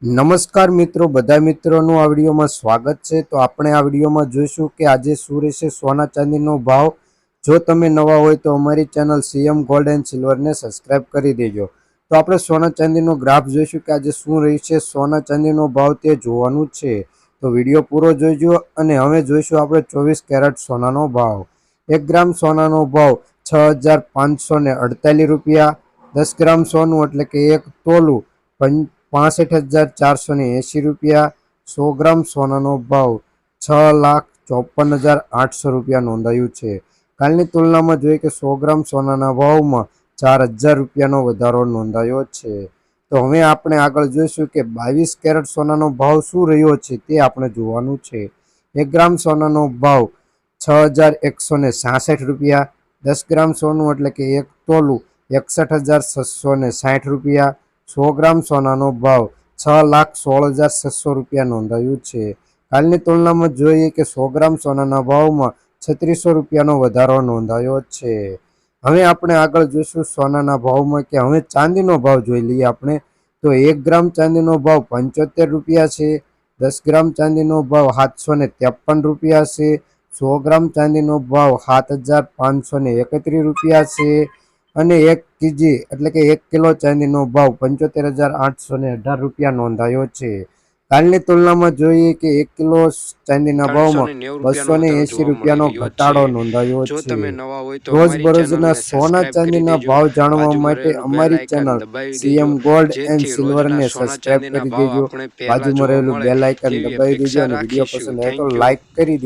નમસ્કાર મિત્રો, બધા મિત્રોનું આ વિડીયોમાં સ્વાગત છે। તો આપણે આ વિડીયોમાં જોઈશું કે આજે શું રહેશે સોના ચાંદીનો ભાવ। જો તમે નવા હોય તો અમારી ચેનલ સીએમ ગોલ્ડ એન્ડ સિલ્વરને સબસ્ક્રાઇબ કરી દેજો। તો આપણે સોના ચાંદીનો ગ્રાફ જોઈશું કે આજે શું રહેશે સોના ચાંદીનો ભાવ તે જોવાનું છે। તો વિડીયો પૂરો જોઈજો। અને હવે જોઈશું આપણે 24 કેરેટ સોનાનો ભાવ। 1 ગ્રામ સોનાનો ભાવ 6548 રૂપિયા। 10 ગ્રામ સોનું એટલે કે 1 તોલું 65,480 રૂપિયા। 100 ગ્રામ સોનાનો ભાવ 6,54,800 રૂપિયા નોંધાયું છે। કાલની તુલનામાં જોઈએ કે 100 ગ્રામ સોનાના ભાવમાં 4,000 રૂપિયાનો વધારો નોંધાયો છે। તો હવે આપણે આગળ જોઈશું કે 22 કેરેટ સોનાનો ભાવ શું રહ્યો છે તે આપણે જોવાનું છે। 1 ગ્રામ સોનાનો ભાવ 6,166 રૂપિયા। 10 ગ્રામ સોનું એટલે કે 1 તોલું 61,660 રૂપિયા। 100 ગ્રામ સોનાનો ભાવ 6,16,600 રૂપિયા નોંધાયું છે। કાલની તુલનામાં જોઈએ કે 100 ગ્રામ સોનાના ભાવમાં 3600 રૂપિયાનો વધારો નોંધાયો છે। હવે આપણે આગળ જોઈશું સોનાના ભાવમાં કે હવે ચાંદીનો ભાવ જોઈ લઈએ આપણે। તો 1 ગ્રામ ચાંદીનો ભાવ 75 રૂપિયા છે। 10 ગ્રામ ચાંદીનો ભાવ 753 રૂપિયા છે। 100 ગ્રામ ચાંદીનો ભાવ 7,531 રૂપિયા છે। અને 1 કેજી એટલે કે 1 કિલો ચાંદીનો ભાવ 75,818 રૂપિયા નોંધાયો છે। કાલની તુલનામાં જોઈએ કે 1 કિલો ચાંદીના ભાવમાં 280 રૂપિયાનો ઘટાડો નોંધાયો છે। રોજબરોજના સોના ચાંદીના ભાવ જાણવા માટે અમારી ચેનલ સીએમ ગોલ્ડ એન્ડ સિલ્વરને સબસ્ક્રાઇબ કરી દેજો। બાજુમાં રહેલું બેલ આઇકન દબાવી દેજો અને વિડીયો પસંદ આવે તો લાઈક કરી દેજો।